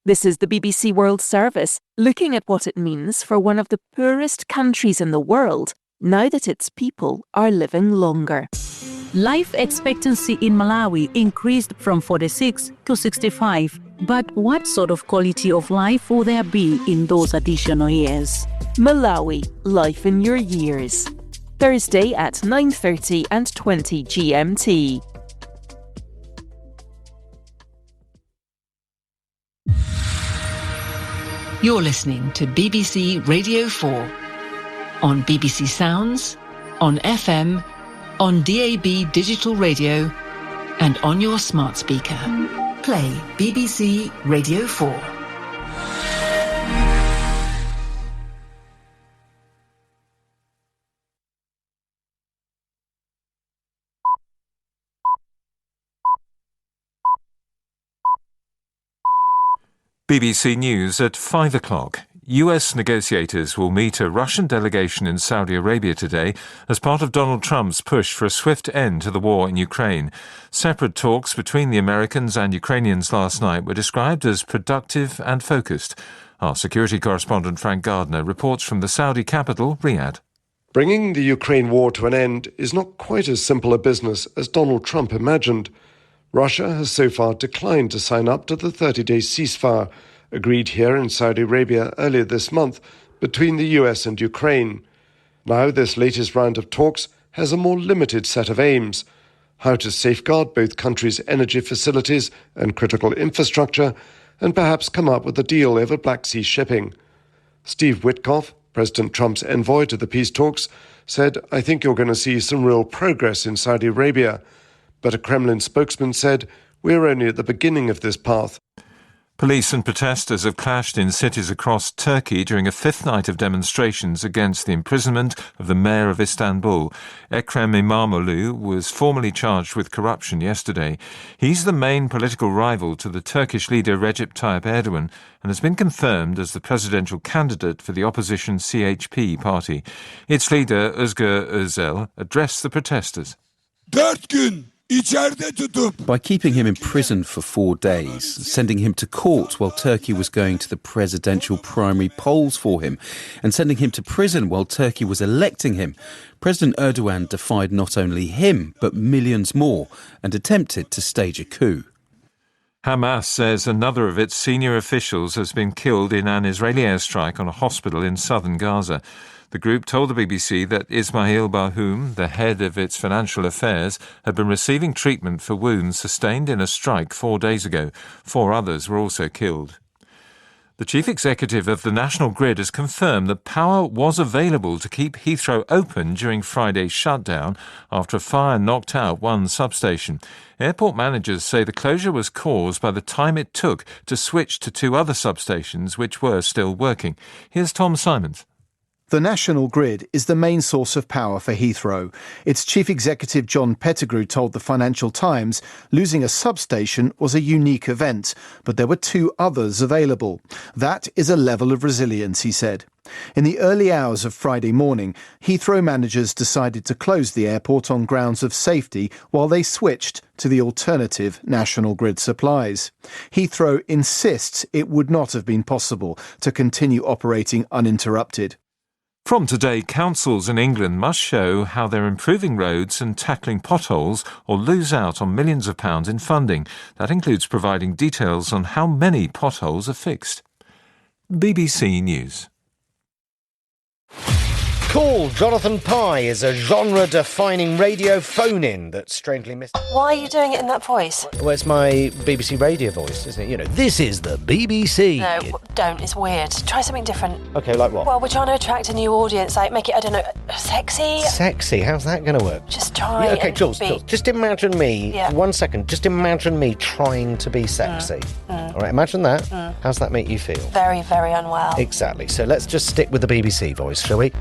This is the BBC World Service, looking at what it means for one of the poorest countries in the world, now that its people are living longer. Life expectancy in Malawi increased from 46 to 65. But what sort of quality of life will there be in those additional years? Malawi, life in your years. Thursday at 9:30 and 20 GMT. You're listening to BBC Radio 4 on BBC Sounds, on FM, on DAB digital radio and on your smart speaker. Play BBC Radio 4. BBC News at 5 o'clock. US negotiators will meet a Russian delegation in Saudi Arabia today as part of Donald Trump's push for a swift end to the war in Ukraine. Separate talks between the Americans and Ukrainians last night were described as productive and focused. Our security correspondent Frank Gardner reports from the Saudi capital, Riyadh. Bringing the Ukraine war to an end is not quite as simple a business as Donald Trump imagined. Russia has so far declined to sign up to the 30-day ceasefire agreed here in Saudi Arabia earlier this month between the US and Ukraine. Now this latest round of talks has a more limited set of aims: how to safeguard both countries' energy facilities and critical infrastructure, and perhaps come up with a deal over Black Sea shipping. Steve Witkoff, President Trump's envoy to the peace talks, said, "I think you're going to see some real progress in Saudi Arabia." But a Kremlin spokesman said, "We're only at the beginning of this path." Police and protesters have clashed in cities across Turkey during a fifth night of demonstrations against the imprisonment of the mayor of Istanbul. Ekrem İmamoğlu was formally charged with corruption yesterday. He's the main political rival to the Turkish leader Recep Tayyip Erdogan and has been confirmed as the presidential candidate for the opposition CHP party. Its leader Özgür Özel addressed the protesters. 4 gün. By keeping him in prison for 4 days, sending him to court while Turkey was going to the presidential primary polls for him, and sending him to prison while Turkey was electing him, President Erdogan defied not only him, but millions more, and attempted to stage a coup. Hamas says another of its senior officials has been killed in an Israeli airstrike on a hospital in southern Gaza. The group told the BBC that Ismail Barhoum, the head of its financial affairs, had been receiving treatment for wounds sustained in a strike 4 days ago. 4 others were also killed. The chief executive of the National Grid has confirmed that power was available to keep Heathrow open during Friday's shutdown after a fire knocked out one substation. Airport managers say the closure was caused by the time it took to switch to 2 other substations which were still working. Here's Tom Simons. The National Grid is the main source of power for Heathrow. Its chief executive John Pettigrew told the Financial Times losing a substation was a unique event, but there were 2 others available. That is a level of resilience, he said. In the early hours of Friday morning, Heathrow managers decided to close the airport on grounds of safety while they switched to the alternative National Grid supplies. Heathrow insists it would not have been possible to continue operating uninterrupted. From today, councils in England must show how they're improving roads and tackling potholes or lose out on millions of pounds in funding. That includes providing details on how many potholes are fixed. BBC News. Call Jonathan Pye is a genre-defining radio phone-in that's strangely missed. Why are you doing it in that voice? Well, it's my BBC radio voice, isn't it? You know, this is the BBC. No, don't. It's weird. Try something different. OK, like what? Well, we're trying to attract a new audience. Like, make it, I don't know, sexy? Sexy? How's that going to work? Just try yeah, OK, Jules, be... just imagine me, yeah. 1 second, just imagine me trying to be sexy. All right, imagine that. How's that make you feel? Very, very unwell. Exactly. So let's just stick with the BBC voice, shall we?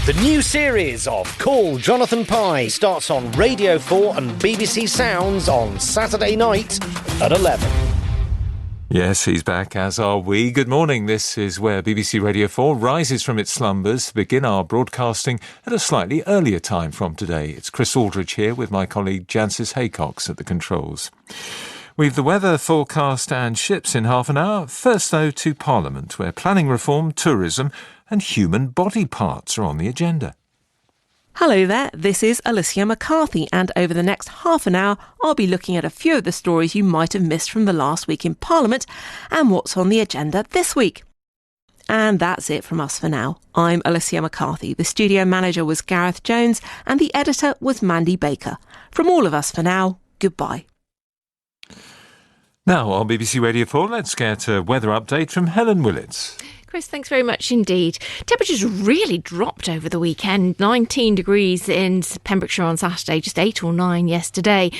The new series of Call Jonathan Pye starts on Radio 4 and BBC Sounds on Saturday night at 11. Yes, he's back, as are we. Good morning. This is where BBC Radio 4 rises from its slumbers to begin our broadcasting at a slightly earlier time from today. It's Chris Aldridge here with my colleague Jancis Haycox at the controls. We've the weather forecast and ships in half an hour. First, though, to Parliament, where planning reform, tourism and human body parts are on the agenda. Hello there, this is Alicia McCarthy, and over the next half an hour I'll be looking at a few of the stories you might have missed from the last week in Parliament and what's on the agenda this week. And that's it from us for now. I'm Alicia McCarthy, the studio manager was Gareth Jones and the editor was Mandy Baker. From all of us for now, goodbye. Now on BBC Radio 4, let's get a weather update from Helen Willetts. Chris, thanks very much indeed. Temperatures really dropped over the weekend. 19 degrees in Pembrokeshire on Saturday, just 8 or 9 yesterday.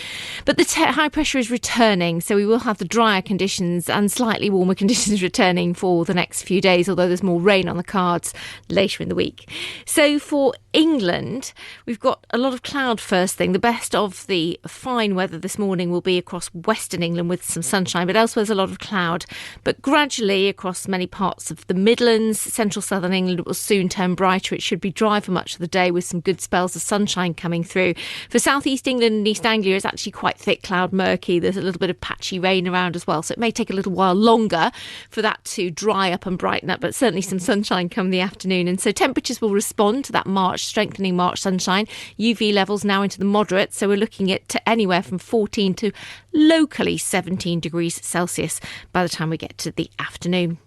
But the high pressure is returning, so we will have the drier conditions and slightly warmer conditions returning for the next few days, although there's more rain on the cards later in the week. So for England, we've got a lot of cloud first thing. The best of the fine weather this morning will be across western England with some sunshine, but elsewhere there's a lot of cloud. But gradually across many parts of the Midlands, central southern England, it will soon turn brighter. It should be dry for much of the day with some good spells of sunshine coming through. For southeast England and East Anglia, it's actually quite thick cloud, murky. There's a little bit of patchy rain around as well, so it may take a little while longer for that to dry up and brighten up, but certainly some sunshine come the afternoon. And so temperatures will respond to that strengthening March sunshine. UV levels now into the moderate, so we're looking at anywhere from 14 to locally 17 degrees Celsius by the time we get to the afternoon.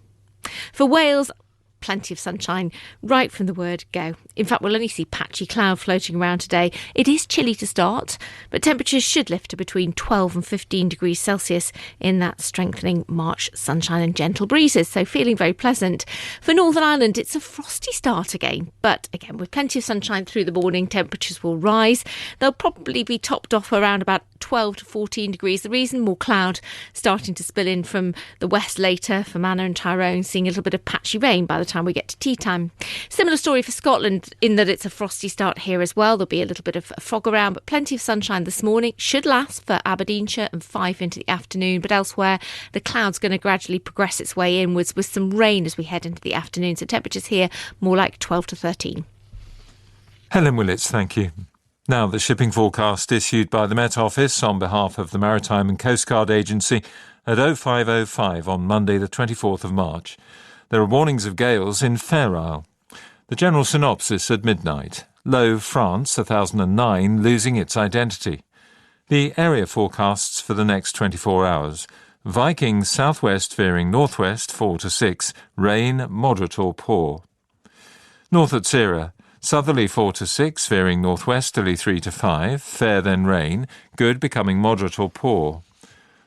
For Wales, plenty of sunshine right from the word go. In fact, we'll only see patchy cloud floating around today. It is chilly to start, but temperatures should lift to between 12 and 15 degrees Celsius in that strengthening March sunshine and gentle breezes, so feeling very pleasant. For Northern Ireland, it's a frosty start again, but again, with plenty of sunshine through the morning, temperatures will rise. They'll probably be topped off around about 12 to 14 degrees. The reason, more cloud starting to spill in from the west later, for Manor and Tyrone, seeing a little bit of patchy rain by the time we get to tea time. Similar story for Scotland in that it's a frosty start here as well. There'll be a little bit of fog around, but plenty of sunshine this morning. Should last for Aberdeenshire and Fife into the afternoon, but elsewhere the cloud's going to gradually progress its way inwards with some rain as we head into the afternoon. So temperatures here more like 12 to 13. Helen Willetts, thank you. Now, the shipping forecast issued by the Met Office on behalf of the Maritime and Coast Guard Agency at 05:05 on Monday the 24th of March. There are warnings of gales in Fair Isle. The general synopsis at midnight. Low France, 1009, losing its identity. The area forecasts for the next 24 hours. Viking southwest veering northwest 4 to 6, rain moderate or poor. North at Sierra. Southerly 4 to 6, veering northwesterly 3 to 5, fair then rain, good becoming moderate or poor.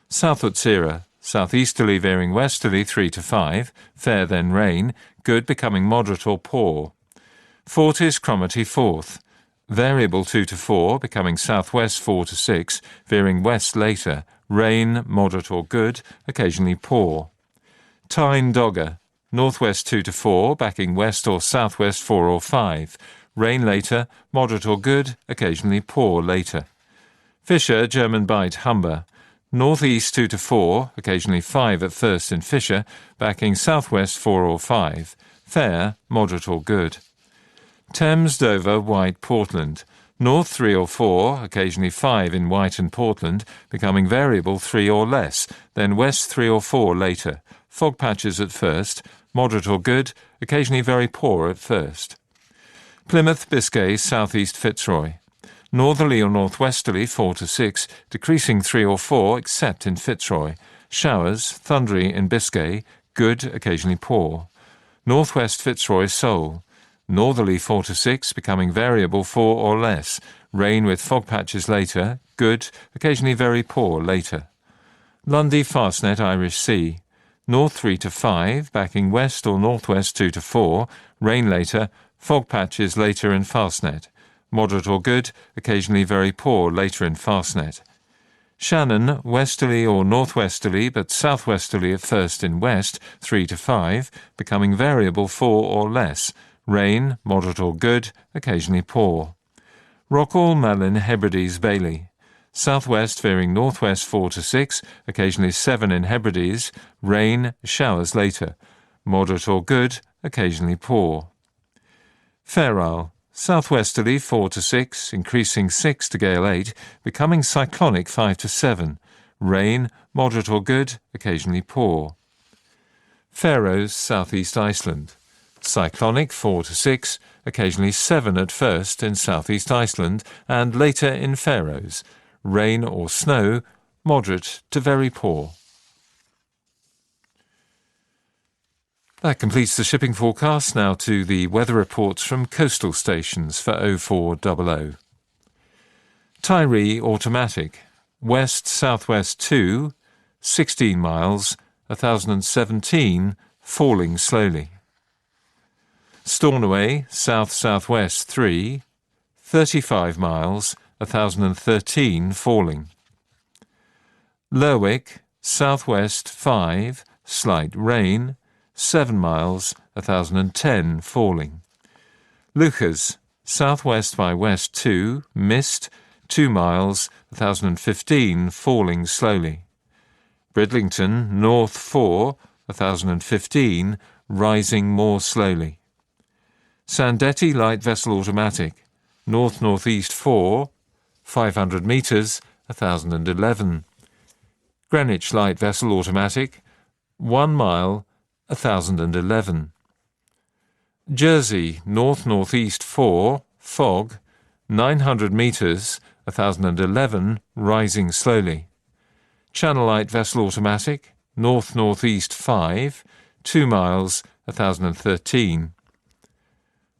South at Sierra, southeasterly veering westerly 3 to 5, fair then rain, good becoming moderate or poor. Forties Cromarty 4th, variable 2 to 4, becoming southwest 4 to 6, veering west later, rain moderate or good, occasionally poor. Tyne Dogger, northwest 2 to 4, backing west or southwest 4 or 5. Rain later, moderate or good, occasionally poor later. Fisher, German Bight, Humber. Northeast 2 to 4, occasionally 5 at first in Fisher, backing southwest 4 or 5. Fair, moderate or good. Thames, Dover, White, Portland. North 3 or 4, occasionally 5 in White and Portland, becoming variable 3 or less, then west 3 or 4 later. Fog patches at first, moderate or good, occasionally very poor at first. Plymouth, Biscay, southeast Fitzroy. Northerly or northwesterly 4 to 6, decreasing 3 or 4 except in Fitzroy. Showers, thundery in Biscay, good, occasionally poor. Northwest Fitzroy, Seoul. Northerly 4 to 6, becoming variable 4 or less. Rain with fog patches later, good, occasionally very poor later. Lundy, Fastnet, Irish Sea. North 3 to 5, backing west or northwest 2 to 4, rain later, fog patches later in Fastnet. Moderate or good, occasionally very poor later in Fastnet. Shannon, westerly or northwesterly but southwesterly at first in west, 3 to 5, becoming variable 4 or less. Rain, moderate or good, occasionally poor. Rockall, Malin, Hebrides, Bailey. Southwest veering northwest 4 to 6, occasionally 7 in Hebrides, rain, showers later. Moderate or good, occasionally poor. Fair Isle, southwesterly 4 to 6, increasing 6 to gale 8, becoming cyclonic 5 to 7. Rain, moderate or good, occasionally poor. Faroes, southeast Iceland. Cyclonic 4 to 6, occasionally 7 at first in southeast Iceland and later in Faroes. Rain or snow, moderate to very poor. That completes the shipping forecast. Now to the weather reports from coastal stations for 0400. Tyree automatic. West-southwest 2, 16 miles, 1017, falling slowly. Stornoway, south-southwest 3, 35 miles, 1013, falling. Lerwick, southwest 5, slight rain, 7 miles, 1010, falling. Lucas, southwest by west 2, mist, 2 miles, 1015, falling slowly. Bridlington, north 4, 1015, rising more slowly. Sandetti light vessel automatic, north-northeast 4, 500 metres, 1011. Greenwich light vessel automatic, 1 mile, 1011. Jersey, north-northeast 4, fog, 900 metres, 1011, rising slowly. Channel light vessel automatic, north-northeast 5, 2 miles, 1013.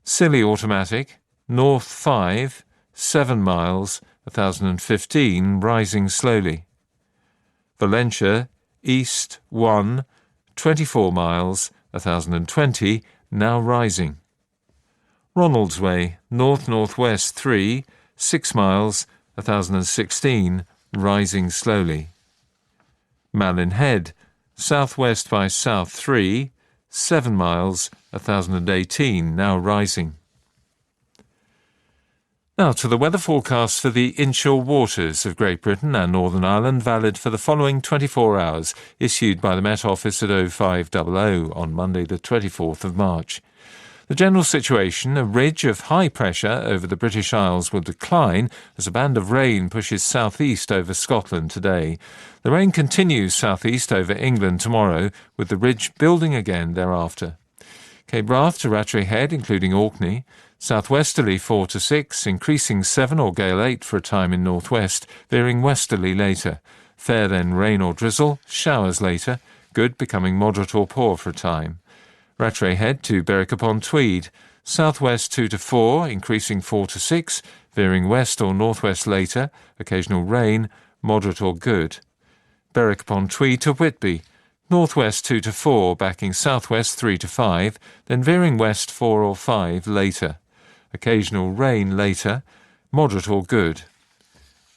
Scilly automatic, north 5, 7 miles, 1015, rising slowly. Valentia, east 1, 24 miles, 1020, now rising. Ronaldsway, north-northwest 3, 6 miles, 1016, rising slowly. Malin Head, southwest by south 3, 7 miles, 1018, now rising. Now to the weather forecast for the inshore waters of Great Britain and Northern Ireland, valid for the following 24 hours, issued by the Met Office at 0500 on Monday the 24th of March. The general situation, a ridge of high pressure over the British Isles will decline as a band of rain pushes southeast over Scotland today. The rain continues southeast over England tomorrow, with the ridge building again thereafter. Cape Wrath to Rattray Head, including Orkney. Southwesterly 4 to 6, increasing 7 or gale 8 for a time in northwest, veering westerly later. Fair then rain or drizzle, showers later, good becoming moderate or poor for a time. Rattray Head to Berwick-upon-Tweed. Southwest 2 to 4, increasing 4 to 6, veering west or northwest later, occasional rain, moderate or good. Berwick-upon-Tweed to Whitby. Northwest 2 to 4, backing southwest 3 to 5, then veering west 4 or 5 later. Occasional rain later, moderate or good.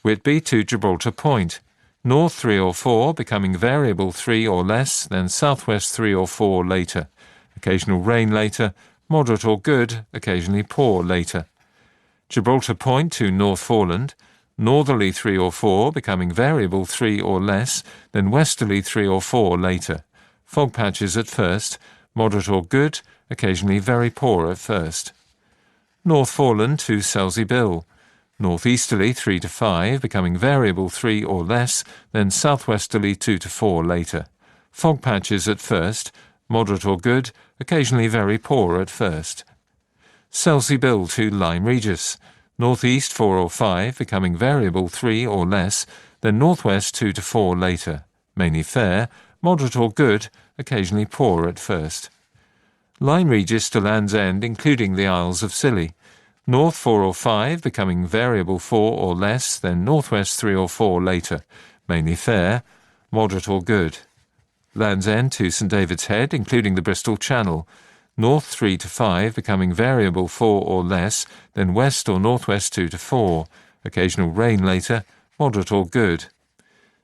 Whitby to Gibraltar Point. North 3 or 4, becoming variable 3 or less, then southwest 3 or 4 later. Occasional rain later, moderate or good, occasionally poor later. Gibraltar Point to North Foreland. Northerly 3 or 4, becoming variable 3 or less, then westerly 3 or 4 later. Fog patches at first, moderate or good, occasionally very poor at first. North Foreland to Selsey Bill. Northeasterly 3 to 5, becoming variable 3 or less, then southwesterly 2 to 4 later. Fog patches at first, moderate or good, occasionally very poor at first. Selsey Bill to Lyme Regis. Northeast 4 or 5, becoming variable 3 or less, then northwest 2 to 4 later. Mainly fair, moderate or good, occasionally poor at first. Lyme Regis to Land's End, including the Isles of Scilly. North 4 or 5, becoming variable 4 or less, then northwest 3 or 4 later. Mainly fair, moderate or good. Land's End to St David's Head, including the Bristol Channel. North 3 to 5, becoming variable 4 or less, then west or northwest 2 to 4. Occasional rain later, moderate or good.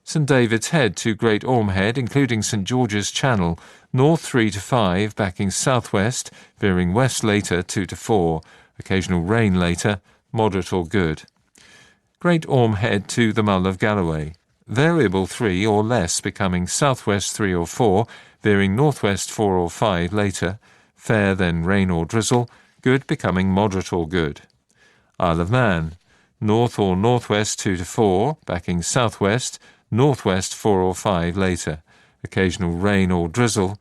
St David's Head to Great Orme Head, including St George's Channel. North 3 to 5, backing southwest, veering west later 2 to 4. Occasional rain later, moderate or good. Great Orme Head to the Mull of Galloway. Variable 3 or less, becoming southwest 3 or 4, veering northwest 4 or 5 later. Fair then rain or drizzle, good becoming moderate or good. Isle of Man. North or northwest 2 to 4, backing southwest, northwest 4 or 5 later. Occasional rain or drizzle.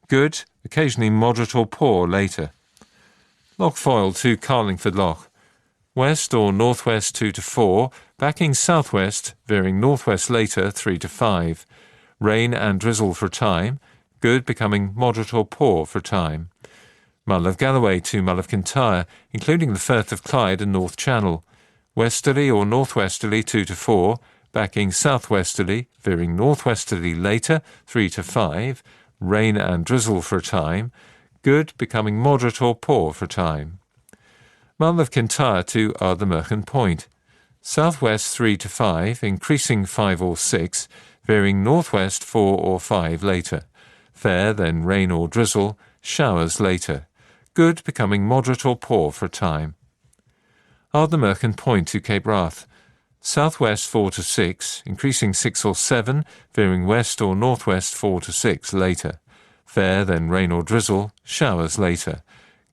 Good, occasionally moderate or poor later. Loch Foyle to Carlingford Loch. West or northwest 2 to 4, backing southwest, veering northwest later 3 to 5. Rain and drizzle for time. Good, becoming moderate or poor for time. Mull of Galloway to Mull of Kintyre, including the Firth of Clyde and North Channel. Westerly or northwesterly 2 to 4, backing southwesterly, veering northwesterly later 3 to 5. Rain and drizzle for time. Good, becoming moderate or poor for time. Mull of Kintyre to Ardnamurchan Point. Southwest 3 to 5, increasing 5 or 6, veering northwest 4 or 5 later. Fair, then rain or drizzle, showers later. Good, becoming moderate or poor for time. Ardnamurchan Point to Cape Wrath. Southwest 4 to 6, increasing 6 or 7, veering west or northwest 4 to 6 later. Fair, then rain or drizzle, showers later.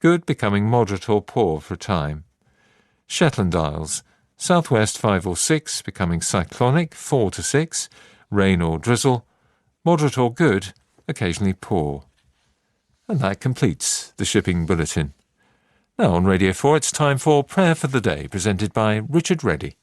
Good, becoming moderate or poor for time. Shetland Isles. Southwest 5 or 6, becoming cyclonic 4 to 6, rain or drizzle, moderate or good, occasionally poor. And that completes the shipping bulletin. Now on Radio 4, it's time for Prayer for the Day, presented by Richard Reddy.